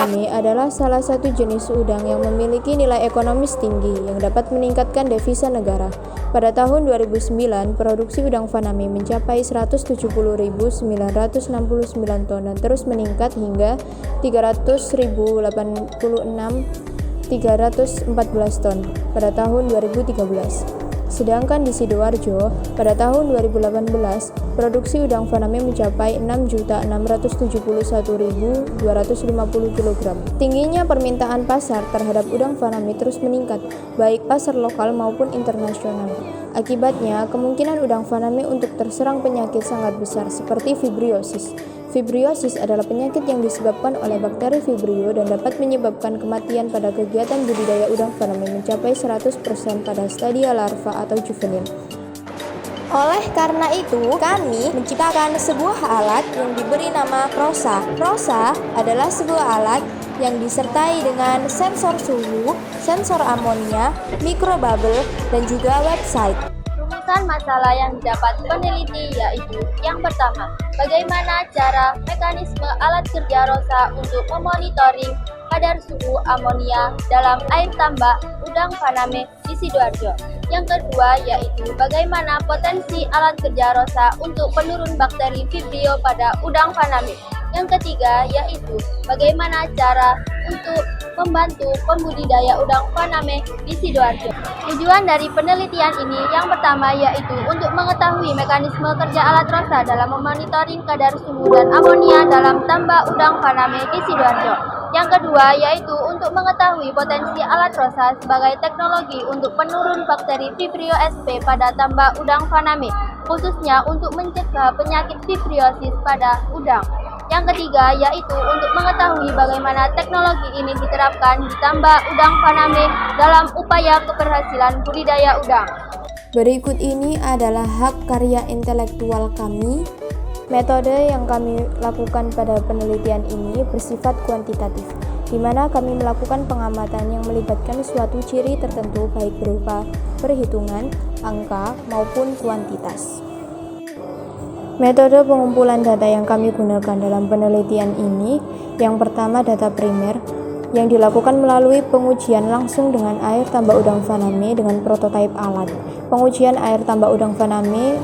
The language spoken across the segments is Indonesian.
faname adalah salah satu jenis udang yang memiliki nilai ekonomis tinggi yang dapat meningkatkan devisa negara. Pada tahun 2009, produksi udang faname mencapai 170.969 ton dan terus meningkat hingga 300.086.314 ton pada tahun 2013. Sedangkan di Sidoarjo, pada tahun 2018, produksi udang faname mencapai 6.671.250 kg. Tingginya permintaan pasar terhadap udang faname terus meningkat, baik pasar lokal maupun internasional. Akibatnya, kemungkinan udang faname untuk terserang penyakit sangat besar seperti vibriosis. Vibriosis adalah penyakit yang disebabkan oleh bakteri Vibrio dan dapat menyebabkan kematian pada kegiatan budidaya udang faname mencapai 100% pada stadia larva atau juvenil. Oleh karena itu, kami menciptakan sebuah alat yang diberi nama Prosa. Prosa adalah sebuah alat yang disertai dengan sensor suhu, sensor amonia, mikrobubble, dan juga website. Rumusan masalah yang didapat peneliti yaitu yang pertama, bagaimana cara mekanisme alat kerja ROSA untuk memonitoring kadar suhu amonia dalam air tambak udang faname di Sidoarjo. Yang kedua yaitu bagaimana potensi alat kerja ROSA untuk penurun bakteri Vibrio pada udang faname. Yang ketiga yaitu bagaimana cara untuk membantu pembudidaya udang faname di Sidoarjo. Tujuan dari penelitian ini yang pertama yaitu untuk mengetahui mekanisme kerja alat ROSA dalam memonitoring kadar suhu dan amonia dalam tambak udang faname di Sidoarjo. Yang kedua yaitu untuk mengetahui potensi alat ROSA sebagai teknologi untuk penurun bakteri Vibrio sp pada tambak udang faname, khususnya untuk mencegah penyakit vibriosis pada udang. Yang ketiga yaitu untuk mengetahui bagaimana teknologi ini diterapkan di tambak udang faname dalam upaya keberhasilan budidaya udang. Berikut ini adalah hak karya intelektual kami. Metode yang kami lakukan pada penelitian ini bersifat kuantitatif, di mana kami melakukan pengamatan yang melibatkan suatu ciri tertentu baik berupa perhitungan, angka, maupun kuantitas. Metode pengumpulan data yang kami gunakan dalam penelitian ini, yang pertama data primer, yang dilakukan melalui pengujian langsung dengan air tambak udang faname dengan prototipe alat. Pengujian air tambak udang faname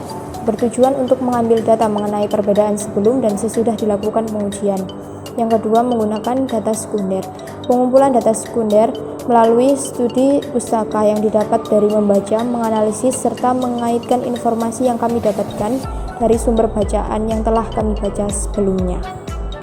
bertujuan untuk mengambil data mengenai perbedaan sebelum dan sesudah dilakukan pengujian. Yang kedua, menggunakan data sekunder. Pengumpulan data sekunder melalui studi pustaka yang didapat dari membaca, menganalisis, serta mengaitkan informasi yang kami dapatkan dari sumber bacaan yang telah kami baca sebelumnya.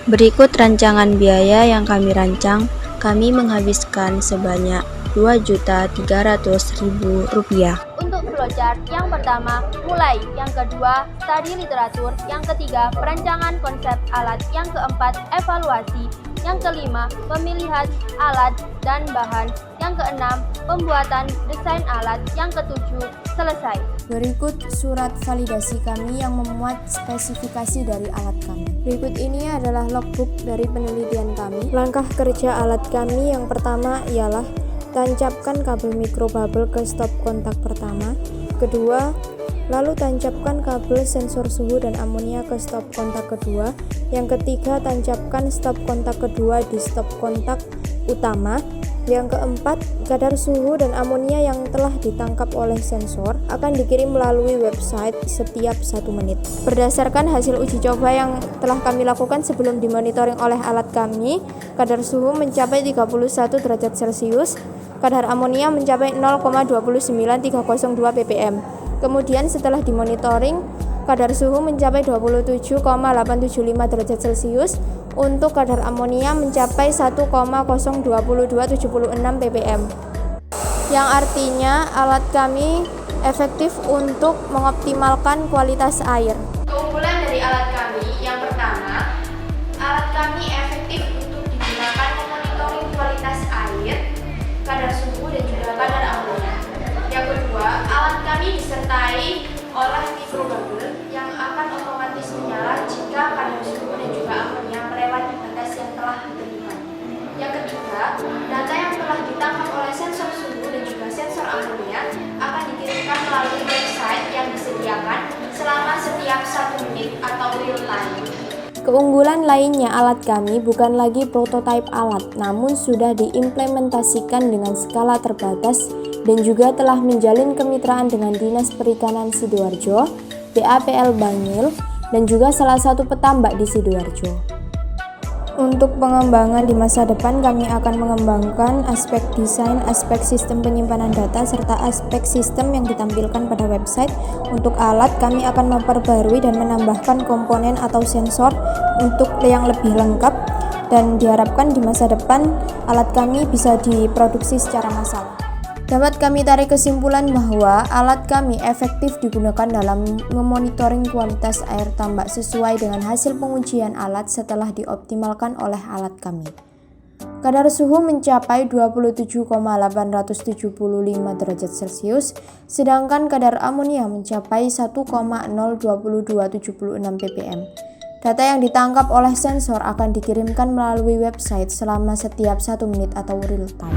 Berikut rancangan biaya yang kami rancang. Kami menghabiskan sebanyak Rp2.300.000. Untuk flowchart, yang pertama, mulai. Yang kedua, studi literatur. Yang ketiga, perancangan konsep alat. Yang keempat, evaluasi. Yang kelima, pemilihan alat dan bahan. Yang keenam, pembuatan desain alat. Yang ketujuh, selesai. Berikut surat validasi kami yang memuat spesifikasi dari alat kami. Berikut ini adalah logbook dari penelitian kami. Langkah kerja alat kami yang pertama ialah tancapkan kabel mikrobubble ke stop kontak pertama. Kedua, lalu tancapkan kabel sensor suhu dan amonia ke stop kontak kedua. Yang ketiga, tancapkan stop kontak kedua di stop kontak utama. Yang keempat, kadar suhu dan amonia yang telah ditangkap oleh sensor akan dikirim melalui website setiap 1 menit. Berdasarkan hasil uji coba yang telah kami lakukan sebelum dimonitoring oleh alat kami, kadar suhu mencapai 31 derajat Celcius, kadar amonia mencapai 0,29302 ppm. Kemudian setelah dimonitoring, kadar suhu mencapai 27,875 derajat Celcius, untuk kadar amonia mencapai 1,02276 ppm. Yang artinya alat kami efektif untuk mengoptimalkan kualitas air. Keunggulan dari alat kami, yang pertama, alat kami efektif untuk digunakan memonitoring kualitas air, kadar suhu dan juga kadar amonia. Yang kedua, alat kami disertai oleh mikrobubble yang akan otomatis menyala jika kadar suhu dan juga amonia melewati batas yang telah ditentukan. Yang ketiga, data yang telah ditangkap oleh sensor suhu dan juga sensor amonia akan dikirimkan melalui website yang disediakan selama setiap 1 menit atau real time. Keunggulan lainnya alat kami bukan lagi prototipe alat, namun sudah diimplementasikan dengan skala terbatas dan juga telah menjalin kemitraan dengan Dinas Perikanan Sidoarjo, BAPL Bangil, dan juga salah satu petambak di Sidoarjo. Untuk pengembangan di masa depan, kami akan mengembangkan aspek desain, aspek sistem penyimpanan data, serta aspek sistem yang ditampilkan pada website. Untuk alat, kami akan memperbarui dan menambahkan komponen atau sensor untuk yang lebih lengkap, dan diharapkan di masa depan alat kami bisa diproduksi secara massal. Dapat kami tarik kesimpulan bahwa alat kami efektif digunakan dalam memonitoring kualitas air tambak sesuai dengan hasil pengujian alat setelah dioptimalkan oleh alat kami. Kadar suhu mencapai 27,875 derajat Celcius, sedangkan kadar amonia mencapai 1,02276 ppm. Data yang ditangkap oleh sensor akan dikirimkan melalui website selama setiap 1 menit atau real time.